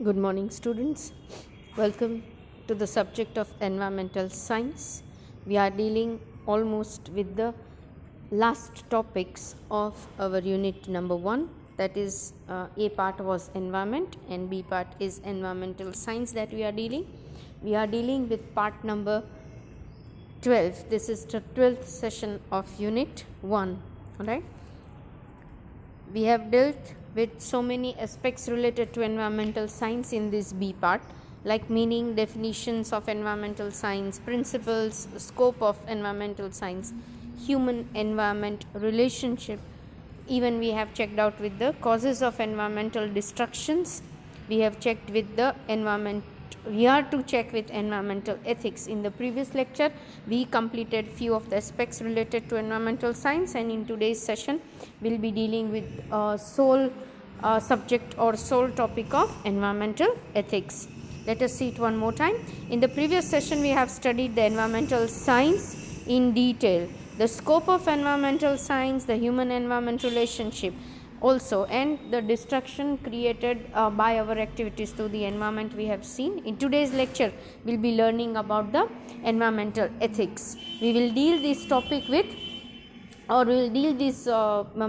Good morning, students. Welcome to the subject of environmental science. We are dealing almost with the last topics of our unit number 1. That is, A part was environment and B part is environmental science that we are dealing. We are dealing with part number 12. This is the 12th session of unit 1. Alright. We have dealt with so many aspects related to environmental science in this B part, like meaning, definitions of environmental science, principles, scope of environmental science, human environment relationship. Even we have checked out with the causes of environmental destructions. We have checked with the environment. We are to check with environmental ethics. In the previous lecture, we completed few of the aspects related to environmental science, and in today's session, we'll be dealing with sole subject or sole topic of environmental ethics. Let us see it one more time. In the previous session, we have studied the environmental science in detail, the scope of environmental science, the human environment relationship also, and the destruction created by our activities to the environment we have seen. In today's lecture, we'll be learning about the environmental ethics. We will deal this topic with, or we will deal this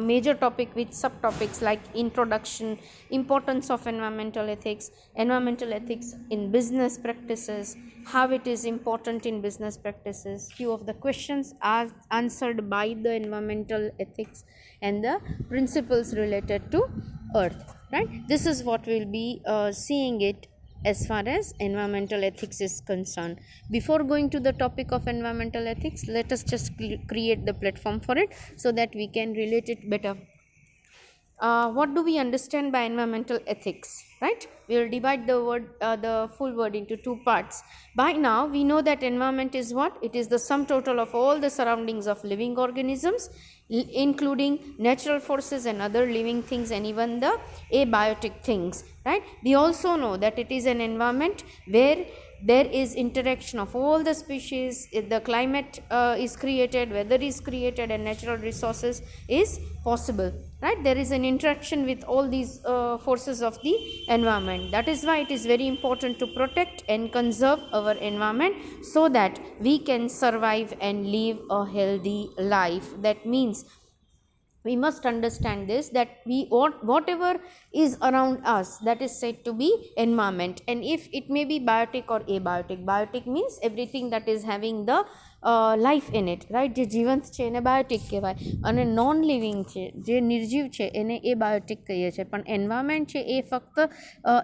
major topic with subtopics like introduction, importance of environmental ethics in business practices, how it is important in business practices, few of the questions are answered by the environmental ethics, and the principles related to earth. Right, this is what we will be seeing it as far as environmental ethics is concerned. Before going to the topic of environmental ethics, let us just create the platform for it so that we can relate it better. What do we understand by environmental ethics? Right, we will divide the full word into two parts. By now we know that environment is what? It is the sum total of all the surroundings of living organisms, including natural forces and other living things, and even the abiotic things. Right, we also know that it is an environment where there is interaction of all the species, the climate is created, weather is created, and natural resources is possible. Right, there is an interaction with all these forces of the environment. That is why it is very important to protect and conserve our environment so that we can survive and live a healthy life. That means we must understand this, that whatever is around us, that is said to be environment. And if it may be biotic or abiotic, biotic means everything that is having the life in it. Right, જે જીવંત છે એને Biotique કહેવાય, અને non living છે, જે નિર્જીવ છે એને એ બાયોટિક કહીએ છીએ. પણ એન્વાયરમેન્ટ છે એ ફક્ત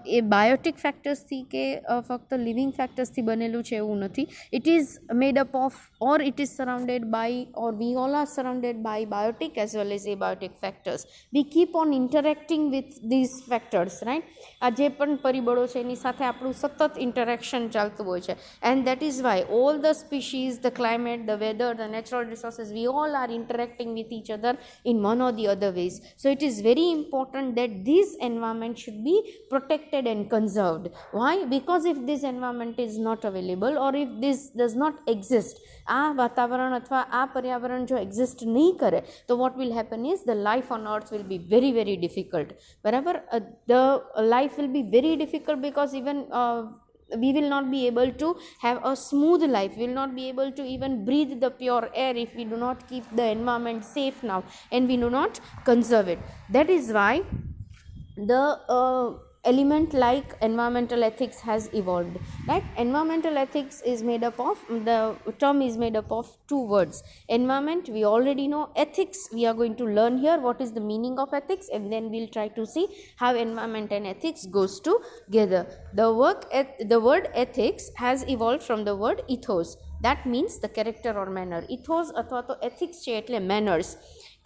એ બાયોટિક ફેક્ટર્સથી કે ફક્ત લિવિંગ ફેક્ટર્સથી બનેલું છે એવું નથી. It is made up of, or it is surrounded by, or we all are surrounded by biotic as well as abiotic factors. We keep on interacting with these factors. Right, આ જે પણ પરિબળો છે એની સાથે આપણું સતત ઇન્ટરેક્શન ચાલતું હોય છે. And that is why all the species, the climate, the weather, the natural resources, we all are interacting with each other in one or the other ways. So it is very important that this environment should be protected and conserved. Why? Because if this environment is not available, or if this does not exist, આ વાતાવરણ અથવા આ પર્યાવરણ જો exist નહીં કરે, તો what will happen is the life on earth will be very, very difficult. બરાબર, the life will be very difficult because even we will not be able to have a smooth life. We will not be able to even breathe the pure air if we do not keep the environment safe now and we do not conserve it. That is why the element like environmental ethics has evolved. Right, environmental ethics is made up of, the term is made up of two words. Environment we already know, ethics we are going to learn here what is the meaning of ethics, and then we'll try to see how environment and ethics goes together. The word ethics has evolved from the word ethos. That means the character or manner. ethos અથવા તો ethics છે એટલે manners,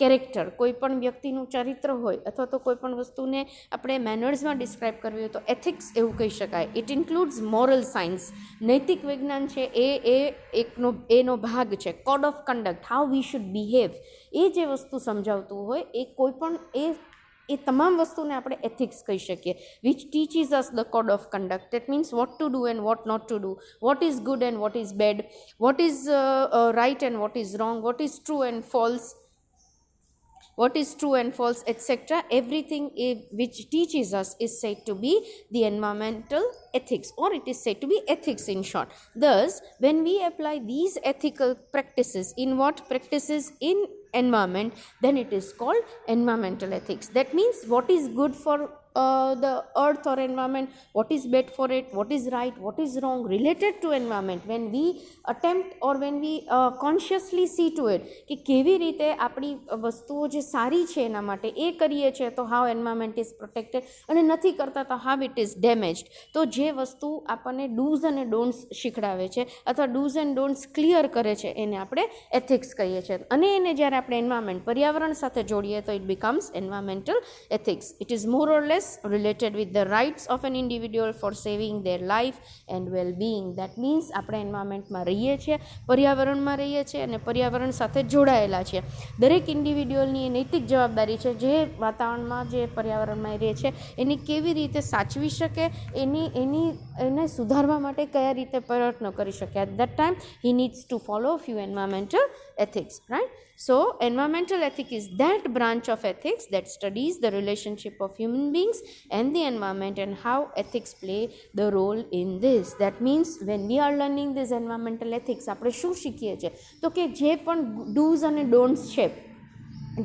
character. કોઈ પણ વ્યક્તિનું ચરિત્ર હોય અથવા તો કોઈ પણ વસ્તુને આપણે મેનર્સમાં ડિસ્ક્રાઇબ કરવી હોય તો એથિક્સ એવું કહી શકાય. It includes moral science. નૈતિક વિજ્ઞાન છે એનો ભાગ છે. Code of conduct, how we should behave, એ જે વસ્તુ સમજાવતું હોય એ કોઈ પણ એ તમામ વસ્તુને આપણે એથિક્સ કહી શકીએ. Which teaches us the code of conduct. That means what to do and what not to do, what is good and what is bad, what is right and what is wrong, what is true and false, what is true and false, etc. Everything which teaches us is said to be the environmental ethics, or it is said to be ethics in short. Thus, when we apply these ethical practices in what practices in environment, then it is called environmental ethics. That means what is good for the earth or environment, what is bad for it, what is right, what is wrong related to environment. When we attempt or when we consciously see to it કે કેવી રીતે આપણી વસ્તુઓ જે સારી છે એના માટે એ કરીએ છીએ તો how environment is protected, અને નથી કરતા તો how it is damaged. તો જે વસ્તુ આપણને do's અને don'ts શીખડાવે છે અથવા do's and don'ts ક્લિયર કરે છે એને આપણે ethics કહીએ છીએ. અને એને જ્યારે આપણે environment પર્યાવરણ સાથે જોડીએ તો it becomes environmental ethics. It is more or less related with the rights of an individual for saving their life and well-being. That means આપણે એન્વાયરમેન્ટમાં રહીએ છીએ, પર્યાવરણમાં રહીએ છીએ અને પર્યાવરણ સાથે જોડાયેલા છીએ. દરેક ઇન્ડિવિડ્યુઅલની એ નૈતિક જવાબદારી છે જે વાતાવરણમાં જે પર્યાવરણમાં રહે છે એની કેવી રીતે સાચવી શકે, એને સુધારવા માટે કયા રીતે પ્રયત્નો કરી શકે. At that time he needs to follow few environmental ethics, right? So environmental ethics is that branch of ethics that studies the relationship of human beings and the environment and how ethics play the role in this. That means when we are learning this environmental ethics, આપણે શું શીખીએ છીએ તો કે જે પણ do's અને don'ts છે,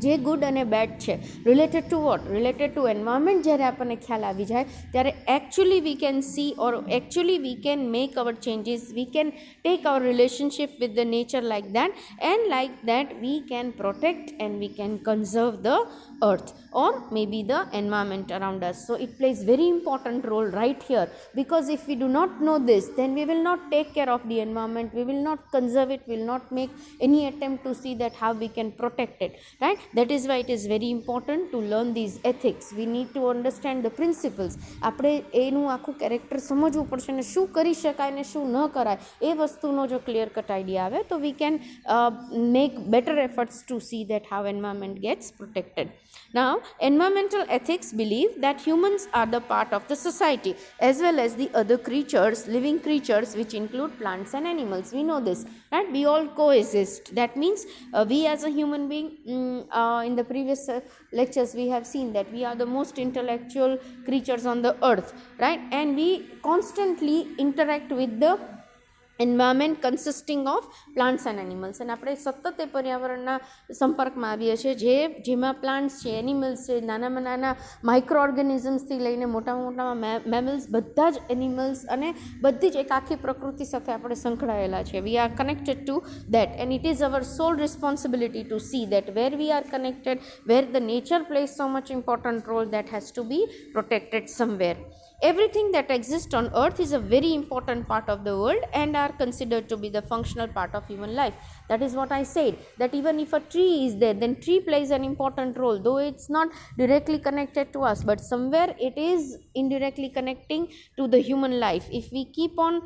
જે ગુડ અને બેડ છે, related to what, related to environment જ્યારે આપણને ખ્યાલ આવી જાય ત્યારે actually we can see or actually we can make our changes, we can take our relationship with the nature like that, and like that we can protect and we can conserve the earth or maybe the environment around us. So it plays very important role right here, because if we do not know this, then we will not take care of the environment, we will not conserve it, we will not make any attempt to see that how we can protect it, right? That is why it is very important to learn these ethics. We need to understand the principles. આપણે એનું આખું character સમજવું પડશે અને શું કરી શકાય ને શું ન કરાય એ વસ્તુનો જો ક્લિયર કટ આઈડિયા આવે તો we can make better efforts to see that how environment gets protected. Now, environmental ethics believe that humans are the part of the society as well as the other creatures, living creatures, which include plants and animals. We know this, right? We all coexist. That means we as a human being, in the previous lectures we have seen that we are the most intellectual creatures on the earth, right? And we constantly interact with the environment consisting of plants and animals. અને આપણે સતત એ પર્યાવરણના સંપર્કમાં આવીએ છીએ જેમાં plants છે, animals છે, નાનામાં નાના માઇક્રો ઓર્ગેનિઝમ્સથી લઈને મોટામાં મેમલ્સ, બધા જ એનિમલ્સ અને બધી જ એક આખી પ્રકૃતિ સાથે આપણે સંકળાયેલા છે. We are connected to that and it is our sole responsibility to see that where we are connected, where the nature plays so much important role, that has to be protected somewhere. Everything that exists on earth is a very important part of the world and are considered to be the functional part of human life. That is what I said, that even if a tree is there, then tree plays an important role, though it's not directly connected to us, but somewhere it is indirectly connecting to the human life. If we keep on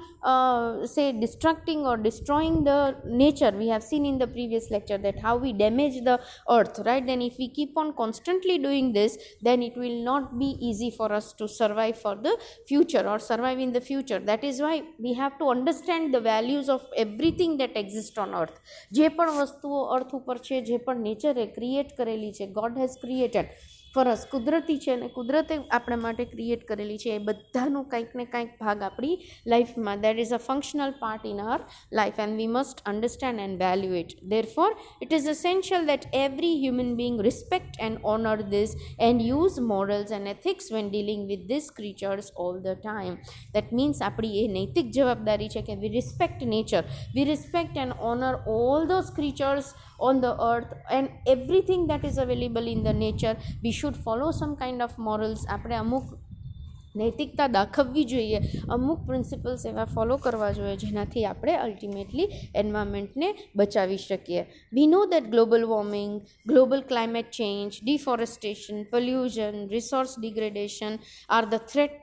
say destructing or destroying the nature, we have seen in the previous lecture that how we damage the earth, right? Then if we keep on constantly doing this, then it will not be easy for us to survive for the future or survive in the future. That is why we have to understand the values of everything that exists on earth. જે પણ વસ્તુઓ અર્થ ઉપર છે, જે પણ નેચરે create કરેલી છે, God has created for us, કુદરતી છે અને કુદરતે આપણા માટે ક્રિએટ કરેલી છે, એ બધાનો કંઈક ને કંઈક ભાગ આપણી લાઈફમાં, that is a functional part in our life and we must understand and value it. Therefore it is essential that every human being respect and honor this and use morals and ethics when dealing with these creatures all the time. That means આપણી એ નૈતિક જવાબદારી છે કે we respect nature, we respect and honor all those creatures on the earth and everything that is available in the nature. We should follow some kind of morals. આપણે અમુક નૈતિકતા દાખવવી જોઈએ, અમુક પ્રિન્સિપલ્સ એવા ફોલો કરવા જોઈએ જેનાથી આપણે અલ્ટિમેટલી એન્વાયરમેન્ટને બચાવી શકીએ. We know that global warming, global climate change, deforestation, pollution, resource degradation are the threat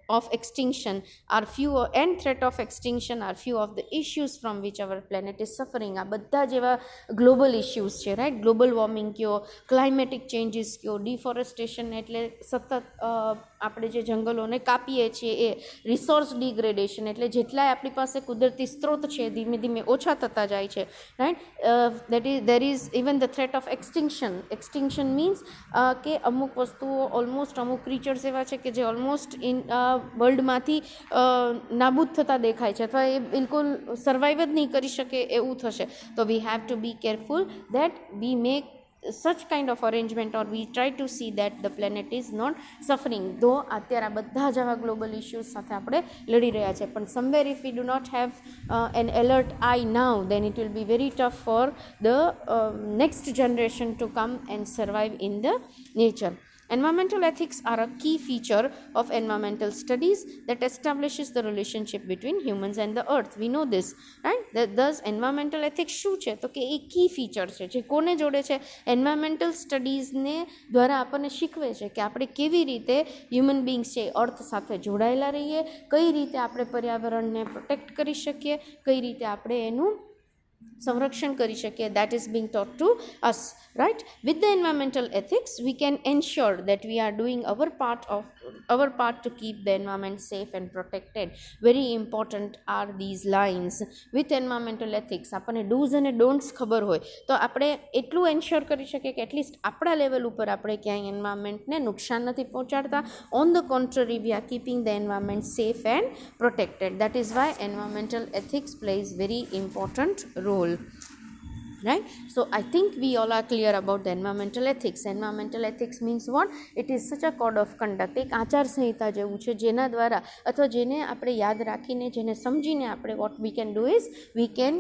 of extinction are few and threat of extinction are few of the issues from which our planet is suffering. આ બધા જેવા global issues છે, right. Global warming કયો, climatic changes કયો, deforestation એટલે સતત આપણે જે જંગલોને કાપીએ છીએ એ, રિસોર્સ ડિગ્રેડેશન એટલે જેટલાય આપણી પાસે કુદરતી સ્ત્રોત છે ધીમે ધીમે ઓછા થતા જાય છે, right. There is even the threat of extinction. Extinction means કે અમુક વસ્તુઓ ઓલમોસ્ટ, અમુક ક્રીચર્સ એવા છે કે જે ઓલમોસ્ટ વર્લ્ડમાંથી નાબૂદ થતા દેખાય છે અથવા એ બિલકુલ સર્વાઈવ જ નહીં કરી શકે એવું થશે. તો વી have to be careful that we make such kind of arrangement or we try to see that the planet is not suffering. though અત્યારે આ બધા જ આવા ગ્લોબલ ઇશ્યુઝ સાથે આપણે લડી રહ્યા છે, પણ somewhere if we do not have an alert eye now, then it will be very tough for the next generation to come and survive in the nature. Environmental ethics are a key feature of environmental studies that establishes the relationship between humans and the earth. We know this, right? Thus environmental ethics શું છે તો કે એ કી feature છે જે કોને જોડે છે, environmental સ્ટડીઝને દ્વારા આપણને શીખવે છે કે આપણે કેવી રીતે હ્યુમન બિંગ્સ છે અર્થ સાથે જોડાયેલા રહીએ, કઈ રીતે આપણે પર્યાવરણને પ્રોટેક્ટ કરી શકીએ, કઈ રીતે આપણે એનું સંરક્ષણ કરી શકીએ. that is being taught to us, right? With the environmental ethics we can ensure that we are doing our part to keep the environment safe and protected. Very important are these lines. With environmental ethics આપણને do's અને don'ts ખબર હોય તો આપણે એટલું ensure કરી શકીએ કે એટલીસ્ટ આપણા લેવલ ઉપર આપણે ક્યાંય એન્વાયરમેન્ટને નુકસાન નથી પહોંચાડતા. on the contrary, we are keeping the environment safe and protected. that is why environmental ethics plays very important role, right? So I think we all are clear about the environmental ethics. Environmental ethics means what? It is such a code of conduct, એક આચાર સંહિતા જેવું છે જેના દ્વારા અથવા જેને આપણે યાદ રાખીને, જેને સમજીને આપણે what we can do is we can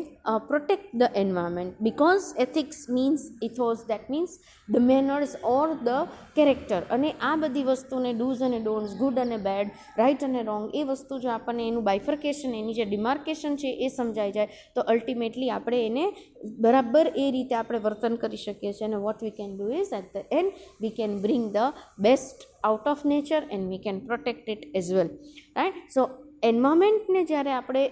protect the environment, because ethics means ethos, that means the manners or the character. અને આ બધી વસ્તુને do's અને don'ts, good અને bad, right અને wrong, એ વસ્તુ જો આપણને એનું બાયફર્કેશન, એની જે ડિમાર્કેશન છે એ સમજાઈ જાય તો અલ્ટિમેટલી આપણે એને બરાબર એ રીતે આપણે વર્તન કરી શકીએ છીએ. અને what we can do is at the end we can bring the best out of nature and we can protect it as well, right. So એન્વાયરમેન્ટને જ્યારે આપણે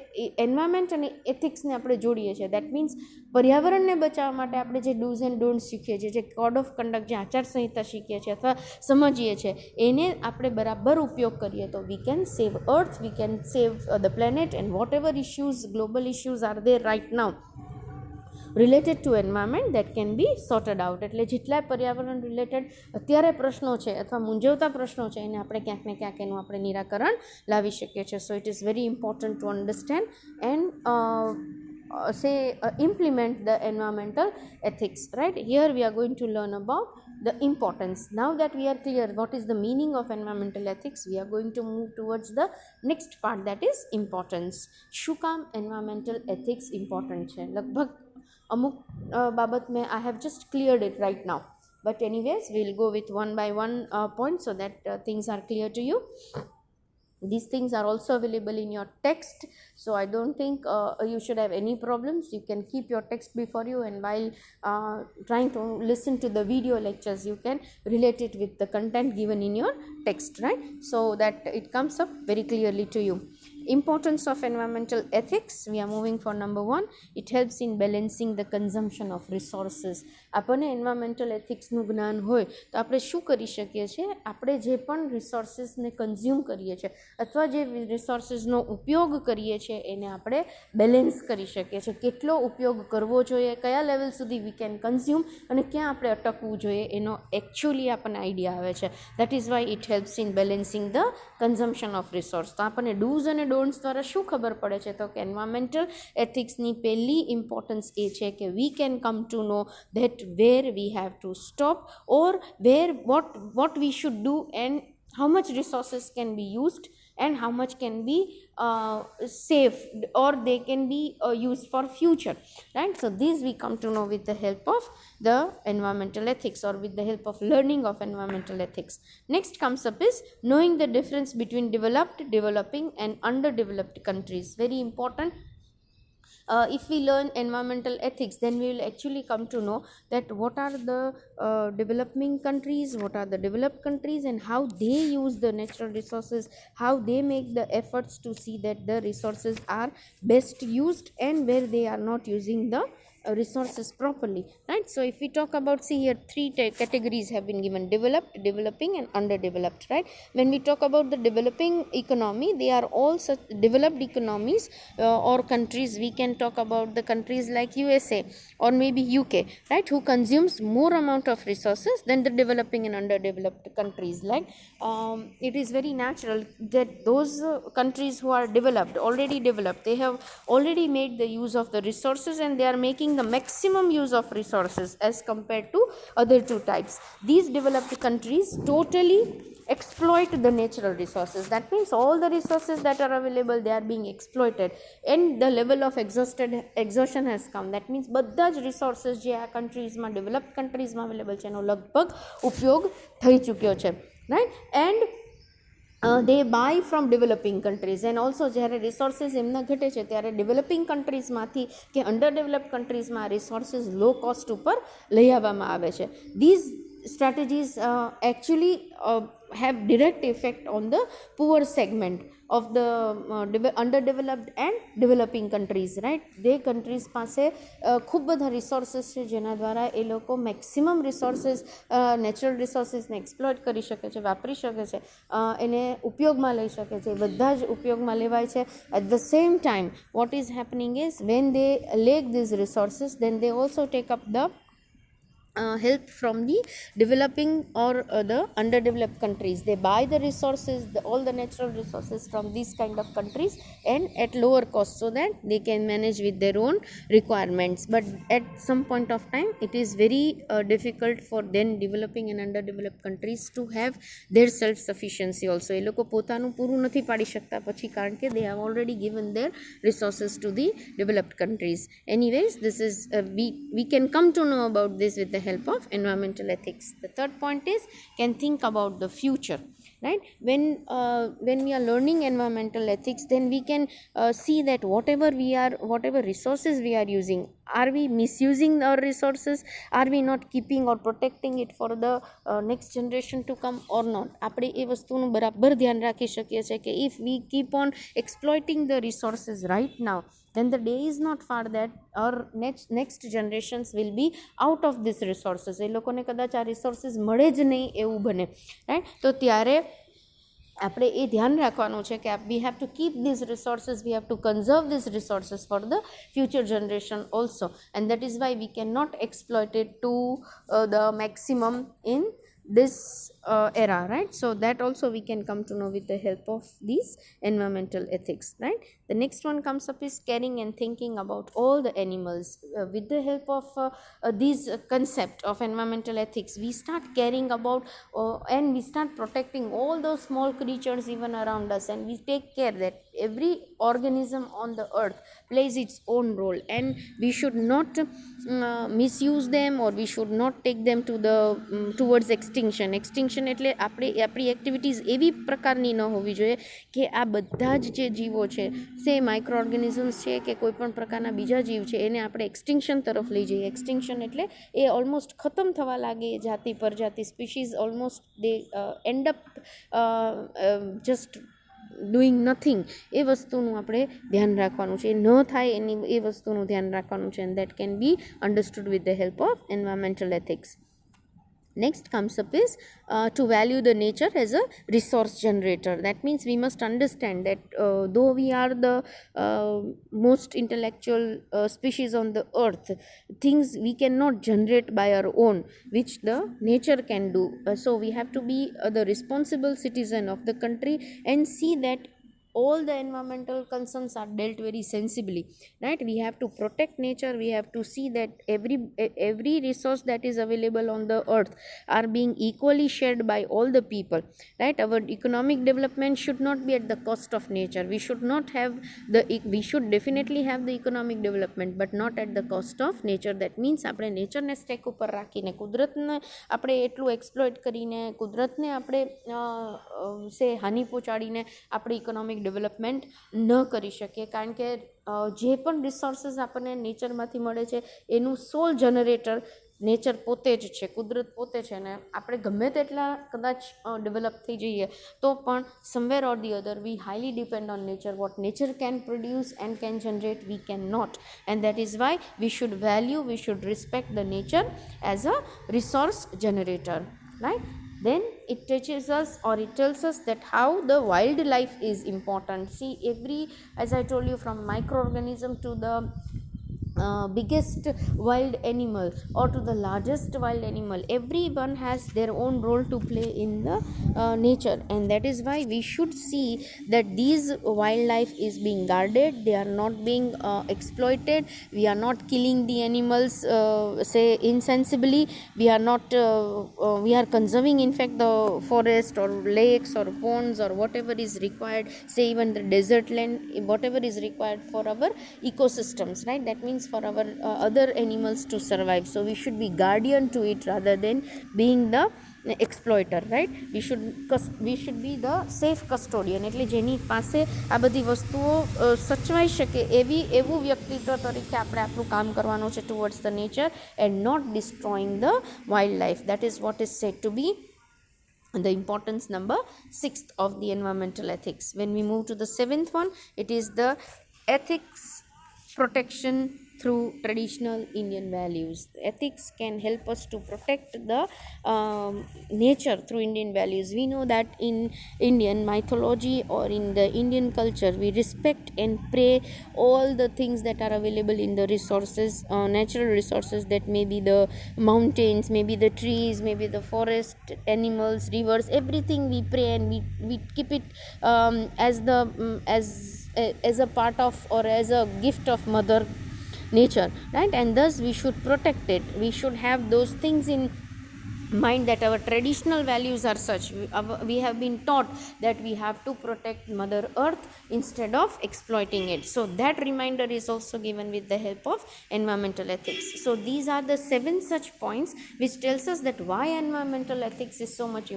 એન્વાયરમેન્ટ અને એથિક્સને આપણે જોડીએ છીએ, દેટ મીન્સ પર્યાવરણને બચાવવા માટે આપણે જે ડૂઝ એન્ડ ડોન્ટ શીખીએ છીએ, જે કોડ ઓફ કન્ડક્ટ, જે આચારસંહિતા શીખીએ છીએ અથવા સમજીએ છીએ, એને આપણે બરાબર ઉપયોગ કરીએ તો we can save earth, we can save the planet and whatever issues, global issues are there right now related to environment that can be sorted out. એટલે જેટલા પર્યાવરણ રિલેટેડ અત્યારે પ્રશ્નો છે અથવા મૂંઝવતા પ્રશ્નો છે એને આપણે ક્યાંક ને ક્યાંક એનું આપણે નિરાકરણ લાવી શકીએ છીએ. So it is very important to understand and implement the environmental ethics, right? Here we are going to learn about the importance. Now that we are clear what is the meaning of environmental ethics, we are going to move towards the next part, that is importance. શું કામ environmental ethics important છે? લગભગ અમુક બાબત મેં I have just cleared it right now, but anyways we'll go with one by one point so that things are clear to you. These things are also available in your text, so I don't think you should have any problems. You can keep your text before you, and while trying to listen to the video lectures you can relate it with the content given in your text, right? So that it comes up very clearly to you. Importance of environmental ethics, we are moving for number 1. It helps in balancing the consumption of resources. આપણને environmental ethicsનું જ્ઞાન હોય તો આપણે શું કરી શકીએ છીએ? આપણે જે પણ રિસોર્સિસને કન્ઝ્યુમ કરીએ છીએ અથવા જે રિસોર્સિસનો ઉપયોગ કરીએ છીએ એને આપણે બેલેન્સ કરી શકીએ છીએ. કેટલો ઉપયોગ કરવો જોઈએ, કયા લેવલ સુધી વી કેન કન્ઝ્યુમ અને ક્યાં આપણે અટકવું જોઈએ, એનો એકચ્યુઅલી આપણને આઈડિયા આવે છે. That is Y it helps in balancing the consumption of resource. તો આપણને ડૂઝ અને ડોન્ટ્સ દ્વારા શું ખબર પડે છે તો કે એન્વાયરમેન્ટલ એથિક્સની પહેલી ઇમ્પોર્ટન્સ એ છે કે we can come to know that where we have to stop or where what we should do and how much resources can be used and how much can be saved or they can be used for future, right? So these we come to know with the help of the environmental ethics or with the help of learning of environmental ethics. Next comes up is knowing the difference between developed, developing and underdeveloped countries. Very important. if we learn environmental ethics, then we will actually come to know that what are the developing countries, what are the developed countries, and how they use the natural resources, how they make the efforts to see that the resources are best used, and where they are not using the resources properly, right? So if we talk about, see here, three categories have been given: developed, developing, and underdeveloped, right? When we talk about the developing economy, they are all such developed economies or countries. We can talk about the countries like USA or maybe UK, right, who consumes more amount of resources than the developing and underdeveloped countries. Like it is very natural that those countries who are developed, already developed, they have already made the use of the resources, and they are making the maximum use of resources as compared to other two types. These developed countries totally exploit the natural resources. That means all the resources that are available, they are being exploited, and the level of exhaustion has come. That means બધા જ resources જે આ કન્ટ્રીઝમાં, developed કન્ટ્રીઝમાં available છે, એનો લગભગ ઉપયોગ થઈ ચૂક્યો છે, right? And they buy from developing countries, and also જ્યારે રિસોર્સિસ એમના ઘટે છે ત્યારે ડેવલપિંગ કન્ટ્રીઝમાંથી કે અંડર ડેવલપ્ડ કન્ટ્રીઝમાં રિસોર્સિસ લો કોસ્ટ ઉપર લઈ આવવામાં આવે છે. These strategies actually have direct effect on the poor segment of the underdeveloped and developing countries, right? they countries પાસે ખૂબ બધા રિસોર્સિસ છે જેના દ્વારા એ લોકો મેક્સિમમ રિસોર્સિસ, નેચરલ રિસોર્સિસને એક્સપ્લોઇટ કરી શકે છે, વાપરી શકે છે, એને ઉપયોગમાં લઈ શકે છે, બધા જ ઉપયોગમાં લેવાય છે. At the same time what is happening is when they lack these resources, then they also take up the help from the developing or the underdeveloped countries. They buy the resources, all the natural resources from these kind of countries, and at lower cost, so that they can manage with their own requirements. But at some point of time, it is very difficult for then developing and underdeveloped countries to have their self sufficiency also. એ લોકો પોતાનું પૂરું નથી પાડી શકતા પછી, કારણ કે they have already given their resources to the developed countries. Anyways, this is we can come to know about this with the help of environmental ethics. The third point is, can think about the future, right? When we are learning environmental ethics, then we can see that whatever resources we are using, are we misusing our resources? Are we not keeping or protecting it for the next generation to come or not? આપણે એ વસ્તુનું બરાબર ધ્યાન રાખી શકીએ છીએ કે if we keep on exploiting the resources right now, then the day is not far that our next generations will be out of these resources. એ લોકોને કદાચ આ resources મળે જ નહીં એવું બને, right? તો ત્યારે આપણે એ ધ્યાન રાખવાનું છે કે we have to keep these resources, we have to conserve these resources for the future generation also, and that is why we cannot exploit it to the maximum in this era, right? So that also we can come to know with the help of these environmental ethics, right? The next one comes up is caring and thinking about all the animals. With the help of these concept of environmental ethics, we start caring about and we start protecting all those small creatures even around us, and we take care that every organism on the earth plays its own role, and we should not misuse them, or we should not take them to the towards extinction. એટલે આપણી activities એવી પ્રકારની ન હોવી જોઈએ કે આ બધા જ જે જીવો છે, સે માઇક્રો ઓર્ગેનિઝમ્સ છે કે કોઈ પણ પ્રકારના બીજા જીવ છે, એને આપણે એક્સટિંક્શન તરફ લઈ જઈએ. એક્સટિંક્શન એટલે એ ઓલમોસ્ટ ખતમ થવા લાગે, જાતિ પ્રજાતિ, species almost they end up just doing nothing. એ વસ્તુનું આપણે ધ્યાન રાખવાનું છે, ન થાય એની એ વસ્તુનું ધ્યાન રાખવાનું છે, and that can B understood with the help of environmental ethics. Next comes up is to value the nature as a resource generator. That means we must understand that though we are the most intellectual species on the earth, things we cannot generate by our own, which the nature can do. So we have to be the responsible citizen of the country and see that all the environmental concerns are dealt very sensibly, right? We have to protect nature, we have to see that every resource that is available on the earth are being equally shared by all the people, right? Our economic development should not be at the cost of nature. We should definitely have the economic development, but not at the cost of nature. That means આપણે નેચરને stack ઉપર રાખીને, કુદરતને આપણે એટલું exploit કરીને, કુદરતને આપણે હાનિ પહોંચાડીને આપણે economic ઇકોસિસ્ટમેટિક development ન કરી શકીએ, કારણ કે જે પણ રિસોર્સિસ આપણને નેચરમાંથી મળે છે એનું સોલ જનરેટર નેચર પોતે જ છે, કુદરત પોતે છે. ને આપણે ગમે તેટલા કદાચ ડેવલપ થઈ જઈએ તો પણ somewhere or the other we highly depend on nature. What nature can produce and can generate we can not, and that is why we should value, we should respect the nature as a resource generator, right? Then it teaches us, or it tells us, that how the wildlife is important. See, every, as I told you, from microorganism to the biggest wild animal or to the largest wild animal, everyone has their own role to play in the nature, and that is why we should see that these wildlife is being guarded, they are not being exploited, we are not killing the animals say insensibly, we are not we are conserving in fact the forest or lakes or ponds or whatever is required, say even the desert land, whatever is required for our ecosystems, right? That means for our other animals to survive. So we should be guardian to it rather than being the exploiter, right? We should be the safe custodian, એટલે જેની પાસે આ બધી વસ્તુઓ સચવાઈ શકે એવું વ્યક્તિત્વ તરીકે આપણે આપણું કામ કરવાનું છે towards the nature and not destroying the wildlife. That is what is said to be the importance number 6th of the environmental ethics. When we move to the 7th one, it is the ethics protection through traditional Indian values. Ethics can help us to protect the nature through Indian values. We know that in Indian mythology or in the Indian culture, we respect and pray all the things that are available in the resources, natural resources, that may be the mountains, maybe the trees, maybe the forest, animals, rivers, everything we pray, and we keep it as a part of, or as a gift of mother nature, right? And thus we should protect it. We should have those things in mind, that our traditional values are such. We have been taught that we have to protect mother earth instead of exploiting it. So that reminder is also given with the help of environmental ethics. So these are the 7 such points which tells us that why environmental ethics is so much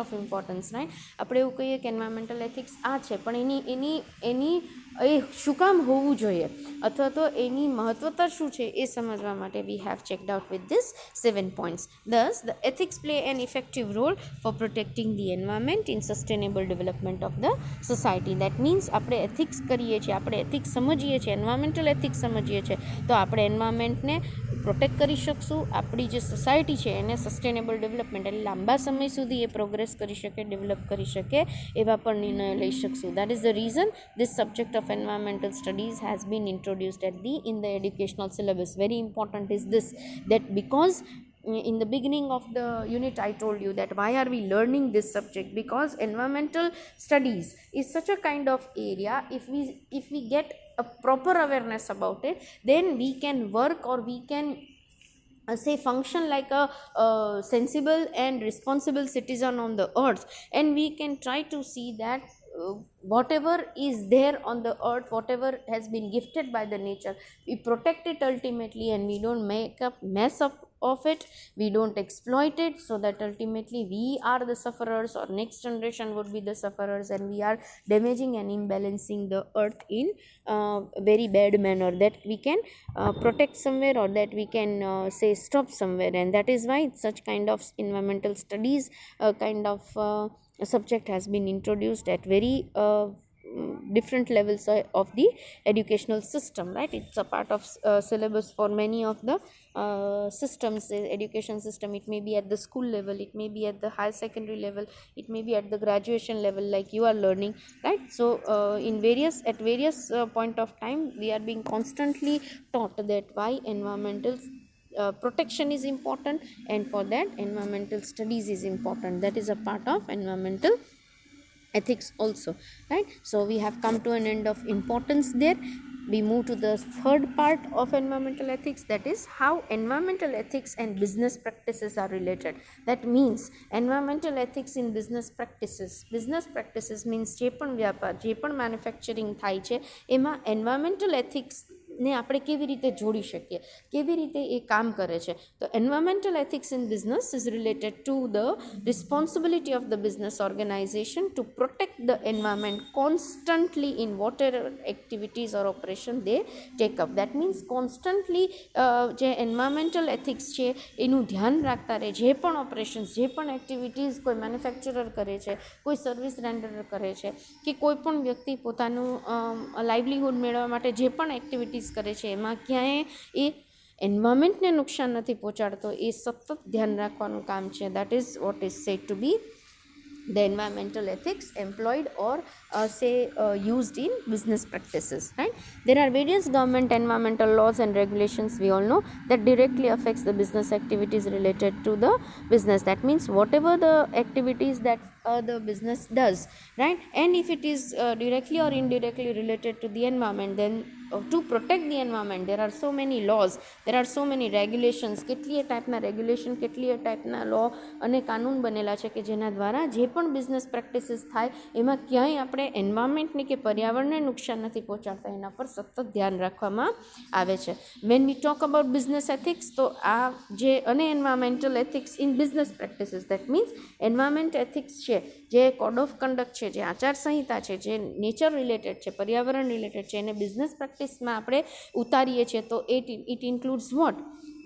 of importance, right? આપણે એવું કહીએ કે environmental ethics આ છે, પણ એની એ શું કામ હોવું જોઈએ, અથવા તો એની મહત્વતા શું છે એ સમજવા માટે we have checked out with this 7 points. Thus the ethics play an effective role for protecting the environment in sustainable development of the society. That means આપણે ethics કરીએ છીએ, આપણે ethics સમજીએ છીએ, environmental ethics સમજીએ છીએ, તો આપણે environmentને પ્રોટેક્ટ કરી શકશું, આપણી જે સોસાયટી છે એને સસ્ટેનેબલ ડેવલપમેન્ટ એટલે લાંબા સમય સુધી એ પ્રોગ્રેસ કરી શકે, ડેવલપ કરી શકે એવા પણ નિર્ણયો લઈ શકશું. That is the reason this subject of environmental studies has been introduced in the educational syllabus. Very important is this, that because in the beginning of the unit I told you that why are we learning this subject, because environmental studies is such a kind of area, if we get a proper awareness about it, then we can work, or we can say function like a sensible and responsible citizen on the earth, and we can try to see that whatever is there on the earth, whatever has been gifted by the nature, we protect it ultimately, and we don't make up mess up of it, we don't exploit it, so that ultimately we are the sufferers, or next generation would be the sufferers, and we are damaging and imbalancing the earth in very bad manner, that we can protect somewhere, or that we can say stop somewhere. And that is why such kind of environmental studies kind of subject has been introduced at very different levels of the educational system, right? It's a part of syllabus for many of the systems, education system. It may be at the school level, it may be at the higher secondary level, it may be at the graduation level like you are learning, right? So at various point of time we are being constantly taught that why environmental protection is important, and for that environmental studies is important. That is a part of environmental ethics also, right? So we have come to an end of importance there. We move to the third part of environmental ethics, that is how environmental ethics and business practices are related. That means environmental ethics in business practices. Business practices means જે પણ વ્યાપાર, જે પણ manufacturing થાય છે એમાં environmental ethics ને આપણે કેવી રીતે જોડી શકીએ, કેવી રીતે એ કામ કરે છે. તો environmental ethics in business is related to the responsibility of the business organization to protect the environment constantly in whatever activities or operation they take up. That means constantly જે એન્વાયરમેન્ટલ એથિક્સ છે એનું ધ્યાન રાખતા રહે. જે પણ operations, જે પણ એક્ટિવિટીઝ કોઈ મેન્યુફેક્ચરર કરે છે, કોઈ સર્વિસ રેન્ડર કરે છે, કે કોઈ પણ વ્યક્તિ પોતાનું લાઇવલીહુડ મેળવવા માટે જે પણ એક્ટિવિટીઝ કરે છે એમાં ક્યાંય એ એન્વાયરમેન્ટને નુકસાન નથી પહોંચાડતો, એ સતત ધ્યાન રાખવાનું કામ છે. That is what is said to be the environmental ethics employed or used in business practices, right? There are various government environmental laws and regulations, we all know, that directly affects the business activities related to the business. That means whatever the activities that the business does, right, and if it is directly or indirectly related to the environment, then to protect the environment there are so many laws, there are so many regulations. કેટલીય ટાઈપના regulation, કેટલીય ટાઈપના લો અને કાનૂન બનેલા છે કે જેના દ્વારા જે પણ બિઝનેસ પ્રેક્ટિસીસ થાય એમાં ક્યાંય આપણે એન્વાયરમેન્ટને કે પર્યાવરણને નુકસાન નથી પહોંચાડતા, એના પર સતત ધ્યાન રાખવામાં આવે છે. When we talk about business ethics, તો આ જે અને environmental ethics in business practices, that means environment ethics છે, જે કોડ ઓફ કન્ડક્ટ છે, જે આચારસંહિતા છે, જે નેચર રિલેટેડ છે, પર્યાવરણ રિલેટેડ છે, એને બિઝનેસ પ્રેક્ટિસમાં આપણે ઉતારીએ છીએ તો it includes what?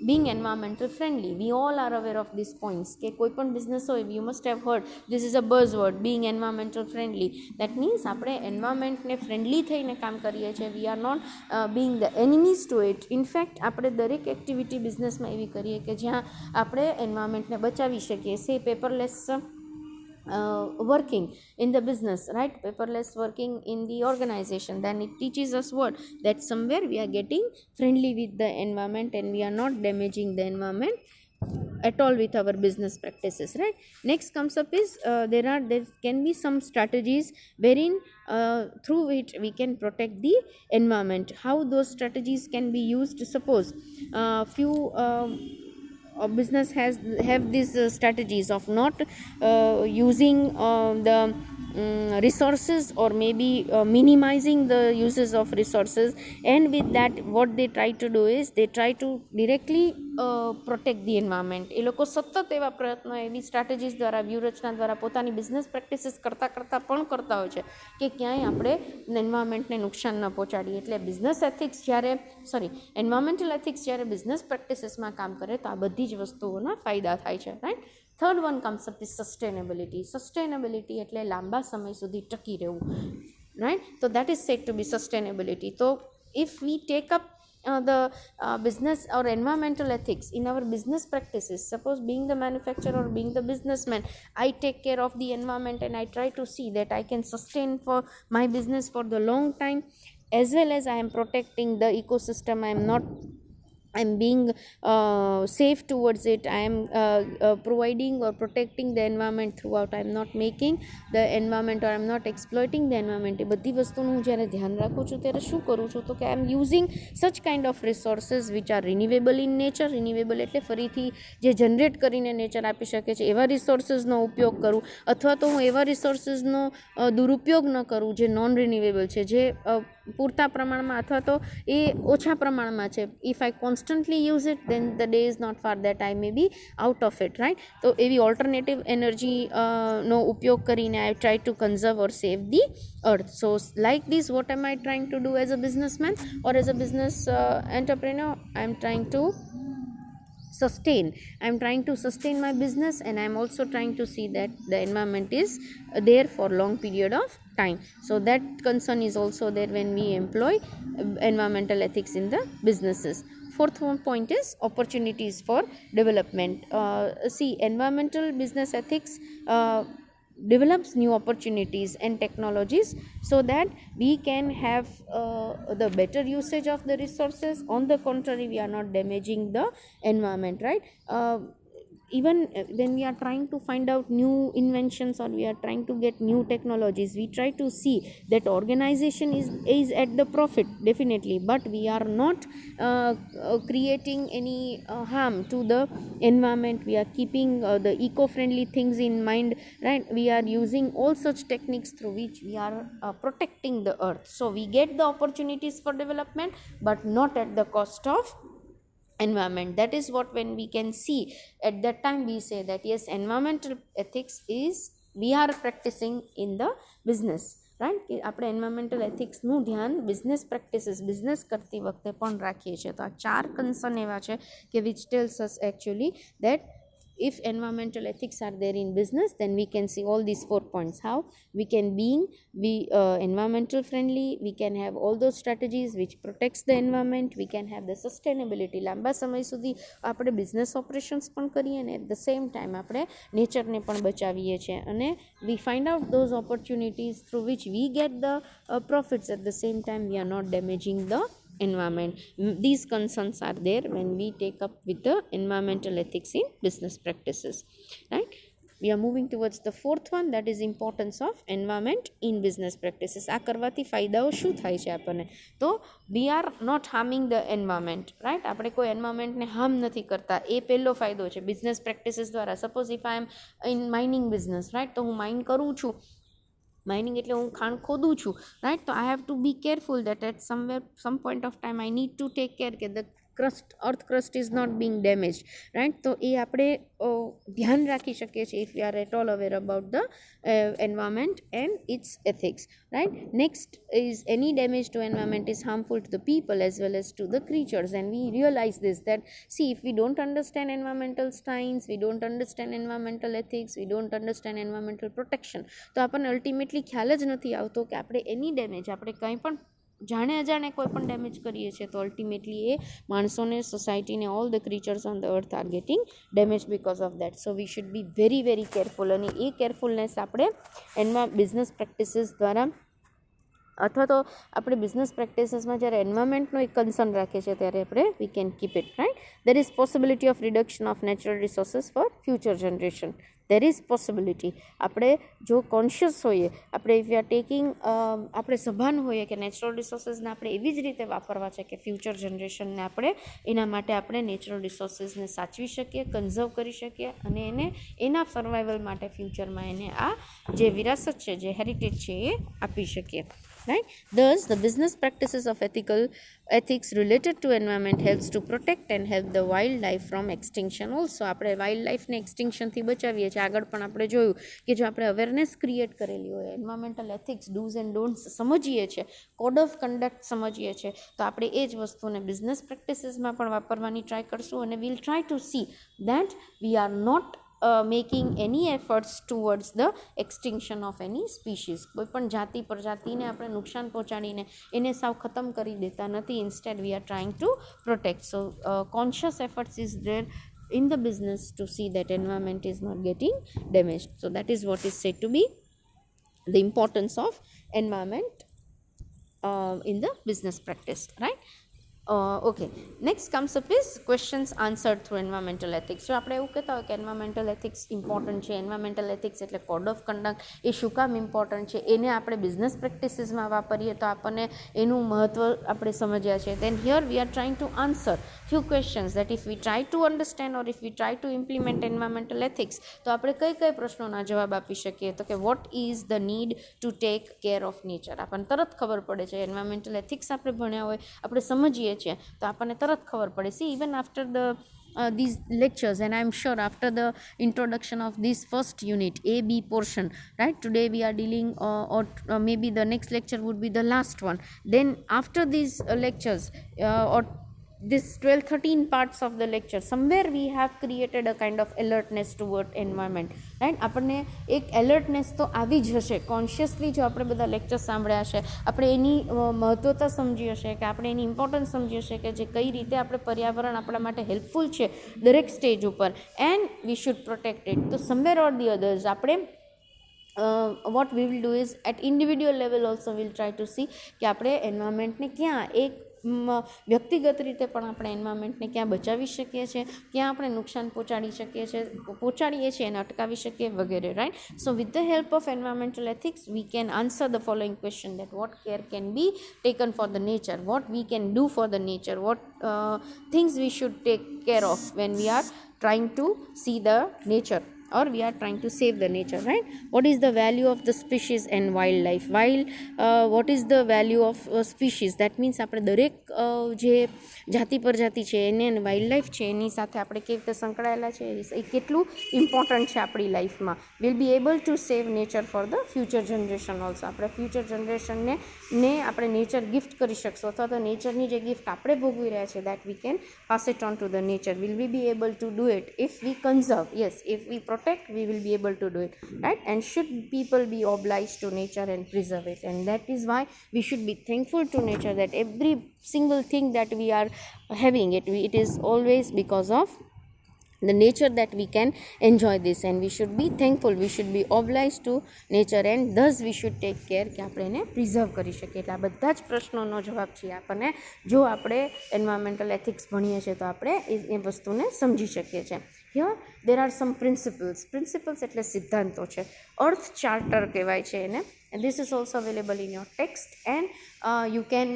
being environmental friendly. We all are aware of these points કે કોઈ પણ બિઝનેસ હોય, you must have heard this is a buzzword, being environmental friendly. That means આપણે એન્વાયરમેન્ટને ફ્રેન્ડલી થઈને કામ કરીએ છીએ. we are not being the enemies to it. in fact આપણે દરેક એક્ટિવિટી બિઝનેસમાં એવી કરીએ કે જ્યાં આપણે એન્વાયરમેન્ટને બચાવી શકીએ. સે paperless working in the business, right? Paperless working in the organization, then it teaches us what? That somewhere we are getting friendly with the environment and we are not damaging the environment at all with our business practices, right? Next comes up is there can be some strategies wherein through which we can protect the environment. How those strategies can be used? Suppose few business have these strategies of not using the resources, or maybe minimizing the uses of resources, and with that what they try to do is they try to directly protect the environment. એ લોકો સતત એવા પ્રયત્નો, એવી strategies દ્વારા, વ્યૂહરચના દ્વારા પોતાની business practices કરતાં પણ કરતા હોય છે કે ક્યાંય આપણે એન્વાયરમેન્ટને નુકસાન ન પહોંચાડીએ. એટલે બિઝનેસ એથિક્સ જ્યારે એન્વાયરમેન્ટલ એથિક્સ જ્યારે બિઝનેસ પ્રેક્ટિસીસમાં કામ કરે તો આ બધી જ વસ્તુઓના ફાયદા થાય છે, right? Third one comes up is sustainability. Sustainability એટલે લાંબા સમય સુધી ટકી રહેવું, રાઈટ? તો that is said to be sustainability. તો if we take up the business or environmental ethics in our business practices, suppose being the manufacturer or being the businessman, I take care of the environment and I try to see that I can sustain for my business for the long time, as well as I am protecting the ecosystem. I'm being safe towards it. I am providing or protecting the environment throughout. I'm not making the environment, or I'm not exploiting the environment. એ બધી વસ્તુનું હું જ્યારે ધ્યાન રાખું છું ત્યારે શું કરું છું તો કે I am using such kind of resources which are renewable in nature. Renewable એટલે ફરીથી જે જનરેટ કરીને નેચર આપી શકે છે એવા રિસોર્સિસનો ઉપયોગ કરું, અથવા તો હું એવા રિસોર્સિસનો દુરુપયોગ ન કરું જે નોન રિન્યુએબલ છે, જે પૂરતા પ્રમાણમાં અથવા તો એ ઓછા પ્રમાણમાં છે. If I constantly use it, then the day is not far that I may be out of it, right? તો એવી ઓલ્ટરનેટિવ એનર્જી નો ઉપયોગ કરીને I try to conserve or save the earth. So like this, what am I trying to do as a businessman or as a business entrepreneur? I am trying to sustain. I'm trying to sustain my business, and I'm also trying to see that the environment is there for long period of time. So that concern is also there when we employ environmental ethics in the businesses. Fourth one point is opportunities for development. See, environmental business ethics develops new opportunities and technologies so that we can have the better usage of the resources. On the contrary, we are not damaging the environment, right? even when we are trying to find out new inventions or we are trying to get new technologies, we try to see that organization is at the profit definitely, but we are not creating any harm to the environment. We are keeping the eco-friendly things in mind, right? We are using all such techniques through which we are protecting the earth. So we get the opportunities for development, but not at the cost of environment. That is what, when we can see, at that time we say that yes, environmental ethics is we are practicing in the business, right? કે આપણે environmental એથિક્સનું ધ્યાન business practices business કરતી વખતે પણ રાખીએ છીએ. તો આ 4 કન્સર્ન એવા છે કે which tells us actually that if environmental ethics are there in business, then we can see all these 4 points, how we can be environmental friendly, we can have all those strategies which protects the environment, we can have the sustainability, લાંબા સમય સુધી આપણે business operations પણ કરીએ અને at the same time આપણે નેચરને પણ બચાવીએ છીએ, અને we find out those opportunities through which we get the profits. At the same time we are not damaging the environment. These concerns are there when we take up with the environmental ethics in business practices, right? We are moving towards the 4th one, that is importance of environment in business practices. આ કરવાથી ફાયદાઓ શું થાય છે આપણને? તો we are not harming the environment, right? આપણે કોઈ એન્વાયરમેન્ટને હાર્મ નથી કરતા, એ પહેલો ફાયદો છે બિઝનેસ પ્રેક્ટિસીસ દ્વારા. Suppose if I am in mining business, right, તો હું માઇન કરું છું, માઇનિંગ એટલે હું ખાણ ખોદું છું, રાઈટ, તો I have to be careful that at some point of time I need to take care કે the earth crust is not being damaged, right. તો એ આપણે ધ્યાન રાખી શકીએ છીએ if we are at all aware about the environment and its ethics, right? Next is any damage to environment is harmful to the people as well as to the creatures, and we realize this, that see, if we don't understand environmental science, we don't understand environmental ethics, we don't understand environmental protection, તો આપણને ultimately ખ્યાલ જ નથી આવતો કે આપણે એની damage, આપણે કંઈ પણ જાણે અજાણે કોઈ પણ ડેમેજ કરીએ છીએ તો અલ્ટિમેટલી એ માણસોને, સોસાયટીને, all the creatures on the earth are getting damage because of that. So we should be very very careful, અને એ કેરફુલનેસ આપણે એમાં બિઝનેસ પ્રેક્ટિસીસ દ્વારા, અથવા તો આપણે બિઝનેસ પ્રેક્ટિસીસમાં જ્યારે એન્વાયરમેન્ટનો એક કન્સર્ન રાખીએ છીએ ત્યારે આપણે we can keep it, right. There is possibility of reduction of natural resources four future generation. There is possibility. આપણે જો કોન્શિયસ હોઈએ, આપણે ઇફ યુ આર ટેકિંગ, આપણે સભાન હોઈએ કે નેચરલ રિસોર્સિસને આપણે એવી જ રીતે વાપરવા છે કે ફ્યુચર જનરેશનને આપણે એના માટે આપણે નેચરલ રિસોર્સિસને સાચવી શકીએ, કન્ઝર્વ કરી શકીએ, અને એને એના સર્વાઈવલ માટે ફ્યુચરમાં એને આ જે વિરાસત છે, જે હેરિટેજ છે, એ આપી શકીએ, right? Thus the business practices of ethics related to environment helps to protect and help the wildlife from extinction also. આપણે વાઇલ્ડલાઇફને એક્સટિંક્શનથી બચાવીએ છીએ. આગળ પણ આપણે જોયું કે જો આપણે અવેરનેસ ક્રિએટ કરેલી હોય, environmental ethics do's and don'ts સમજીએ છીએ, કોડ ઓફ કન્ડક્ટ સમજીએ છીએ, તો આપણે એ જ વસ્તુને બિઝનેસ પ્રેક્ટિસીસમાં પણ વાપરવાની ટ્રાય કરશું, અને we'll try to see that we are not making any efforts towards the extinction of any species. કોઈ પણ જાતિ પ્રજાતિને આપણે નુકસાન પહોંચાડીને એને સાવ ખતમ કરી દેતા નથી. Instead we are trying to protect. So conscious efforts is there in the business to see that environment is not getting damaged. So that is what is said to be the importance of environment in the business practice, right? Okay, next comes up is questions answered through environmental ethics. So આપણે એવું કહેતા હોય કે environmental ethics important છે, environmental ethics એટલે code of conduct, એ શું કામ important છે, એને આપણે બિઝનેસ પ્રેક્ટિસીસમાં વાપરીએ તો આપણને એનું મહત્ત્વ આપણે સમજ્યા છે. Then here we are trying to answer few questions that if we try to understand or if we try to implement environmental ethics, તો આપણે કઈ પ્રશ્નોના જવાબ આપી શકીએ? તો કે what is the need to take care of nature? આપણને તરત ખબર પડે છે. environmental ethics આપણે ભણ્યા હોય, આપણે સમજીએ છીએ તો આપણને તરત ખબર પડે. See, even after these lectures, and I'm sure after the introduction of this first unit, A-B portion, right, today we are dealing or maybe the next lecture would be the last one. Then after these lectures or this 12-13 parts of the lecture, somewhere we have created a kind of alertness toward environment, right? આપણને એક alertness તો આવી જ હશે consciously. જો આપણે બધા lecture સાંભળ્યા હશે, આપણે એની મહત્વતા સમજી હશે, કે આપણે એની ઇમ્પોર્ટન્સ સમજી હશે, કે જે કઈ રીતે આપણે પર્યાવરણ આપણા માટે હેલ્પફુલ છે દરેક સ્ટેજ ઉપર, and we should protect it. તો સમવેર ઓર ધી અધર્સ આપણે what we will do is at individual level also we'll try to see કે આપણે એન્વાયરમેન્ટને ક્યાં એક વ્યક્તિગત રીતે પણ આપણે એન્વાયરમેન્ટને ક્યાં બચાવી શકીએ છીએ, ક્યાં આપણે નુકસાન પહોંચાડીએ છીએ એને અટકાવી શકીએ વગેરે, right. So with the help of environmental ethics we can answer the following question that what care can be taken for the nature, what we can do for the nature, what things we should take care of when we are trying to see the nature or we are trying to save the nature, right. What is the value of the species and wildlife, what is the value of species, that means આપણે દરેક જે જાતિ પ્રજાતિ છે એને wild છે એની સાથે આપણે કેવી રીતે સંકળાયેલા છે, એ કેટલું ઇમ્પોર્ટન્ટ છે આપણી લાઈફમાં. Will be able to save nature for the future generation also. આપણે ફ્યુચર જનરેશનને આપણે નેચર ગિફ્ટ કરી શકશું, અથવા તો નેચરની જે ગિફ્ટ આપણે ભોગવી રહ્યા છે that we can pass it on to the nature. Will we be able to do it if V conserve, yes, if V protect, we will be able to do it, right. And should people be obliged to nature and preserve it, and that is why we should be thankful to nature that every single thing that we are having it is always because of the nature that we can enjoy this, and we should be thankful, we should be obliged to nature, and thus we should take care કે આપણે એને preserve કરી શકીએ. એટલે આ બધા જ પ્રશ્નોનો જવાબ છે આપણને જો આપણે એન્વાયરમેન્ટલ એથિક્સ ભણીએ છીએ તો આપણે એ વસ્તુને સમજી શકીએ છીએ. Here there are some principles એટલે સિદ્ધાંતો છે. અર્થ ચાર્ટર કહેવાય છે એને, and this is also available in your text, and you can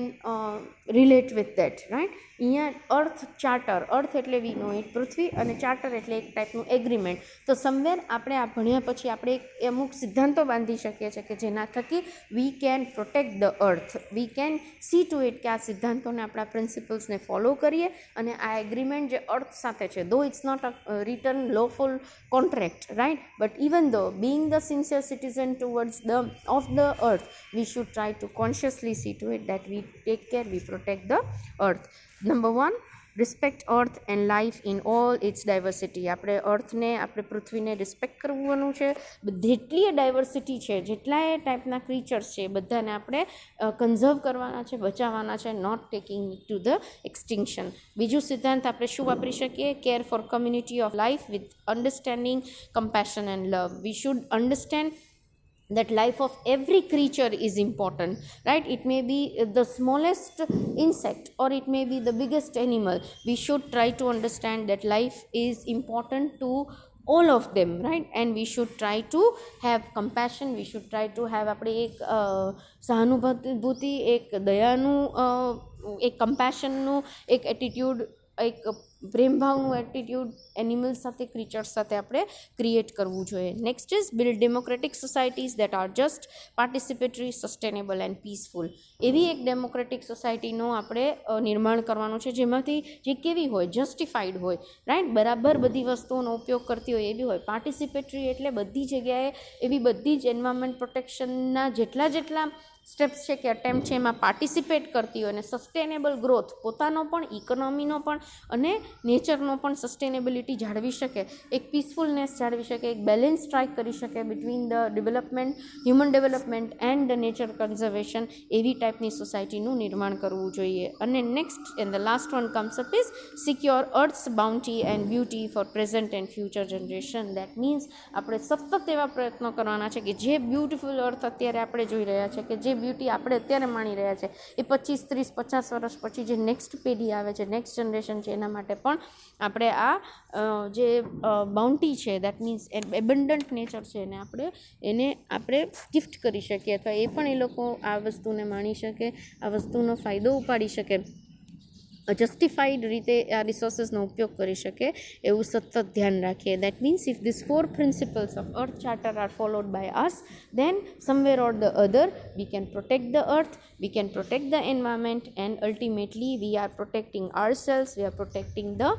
relate with that, right. અહીંયા અર્થ ચાર્ટર, અર્થ એટલે વી નો ઇટ પૃથ્વી, અને ચાર્ટર એટલે એક ટાઈપનું એગ્રીમેન્ટ. તો સમવેર આપણે આ ભણ્યા પછી આપણે અમુક સિદ્ધાંતો બાંધી શકીએ છીએ કે જેના થકી we can protect the earth, we can see to it કે આ સિદ્ધાંતોને આપણા પ્રિન્સિપલ્સને ફોલો કરીએ, અને આ એગ્રીમેન્ટ જે અર્થ સાથે છે, though it's not a written lawful contract, right, but even though being the sincere citizen towards of the earth, we should try to consciously see to it that we take care, we protect the earth. Number 1, respect earth and life in all its diversity. આપણે અર્થને, આપણે પૃથ્વીને respect કરવાનું છે. જેટલી diversity છે, જેટલાય ટાઈપના ક્રીચર્સ છે, બધાને આપણે કન્ઝર્વ કરવાના છે, બચાવવાના છે, not taking to the extinction. બીજું સિદ્ધાંત આપણે શું વાપરી શકીએ? Care for community of life with understanding, compassion and love. We should understand that life of every creature is important, right. It may be the smallest insect or it may be the biggest animal. We should try to understand that life is important to all of them, right, and we should try to have compassion, we should try to have આપણે એક સહાનુભૂતિ, એક દયાનું, એક કમ્પેશનનું એક attitude, એક પ્રેમભાવનું attitude animals સાથે, ક્રીચર્સ સાથે આપણે ક્રિએટ કરવું જોઈએ. Next is build democratic societies that are just, participatory, sustainable and peaceful. એવી એક ડેમોક્રેટિક સોસાયટીનું આપણે નિર્માણ કરવાનું છે જેમાંથી જે કેવી હોય, જસ્ટિફાઈડ હોય, રાઈટ, બરાબર બધી વસ્તુઓનો ઉપયોગ કરતી હોય એવી હોય. પાર્ટિસિપેટરી એટલે બધી જગ્યાએ એવી બધી જ એન્વાયરમેન્ટ પ્રોટેક્શનના જેટલા સ્ટેપ્સ છે કે અટેમ્પ્ટ છે એમાં પાર્ટિસિપેટ કરતી હોય, અને સસ્ટેનેબલ ગ્રોથ, પોતાનો પણ, ઇકોનોમીનો પણ અને નેચરનો પણ સસ્ટેનેબિલિટી જાળવી શકે, એક પીસફુલનેસ જાળવી શકે, એક બેલેન્સ સ્ટ્રાઇક કરી શકે between the development, human development and the nature conservation. એવી ટાઈપની સોસાયટીનું નિર્માણ કરવું જોઈએ. અને next and the last one comes up is secure earth's bounty and beauty for present and future generation. That means આપણે સતત એવા પ્રયત્નો કરવાના છે કે જે બ્યુટિફુલ અર્થ અત્યારે આપણે જોઈ રહ્યા છે, કે જે બ્યુટી આપણે અત્યારે માણી રહ્યા છે, એ 25, 30, 50 વર્ષ પછી જે નેક્સ્ટ પેઢી આવે છે, નેક્સ્ટ જનરેશન છે, એના માટે પણ આપણે આ જે બાઉન્ટી છે, દેટ મીન્સ એબન્ડન્ટ નેચર છે, એને આપણે ગિફ્ટ કરી શકીએ, અથવા એ પણ એ લોકો આ વસ્તુને માણી શકે, આ વસ્તુનો ફાયદો ઉપાડી શકે, જસ્ટિફાઈડ રીતે આ રિસોર્સિસનો ઉપયોગ કરી શકે, એવું સતત ધ્યાન રાખીએ. That means if these 4 principles of earth charter are followed by us, then somewhere or the other we can protect the earth, we can protect the environment, and ultimately we are protecting ourselves, we are protecting the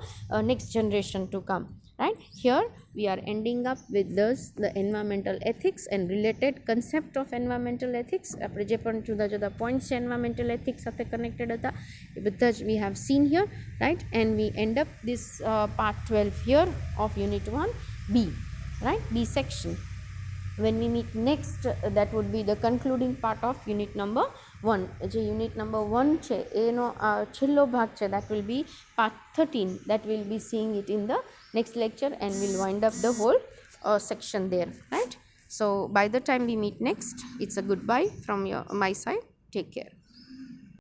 next generation to come, right. Here we are ending up with this, the environmental ethics and related concept of environmental ethics. આપણે જે પણ જુદા જુદા points છે environmental ethics સાથે connected હતા એ બધા જ we have seen here, right, and we end up this part 12 here of unit 1B, right, B section. When we meet next, that would be the concluding part of unit number 1. જે unit number 1 છે એનો છેલ્લો ભાગ છે, that will be part 13, that will be seeing it in the next lecture, and we'll wind up the whole section there, right. So by the time we meet next, it's a goodbye from my side. Take care.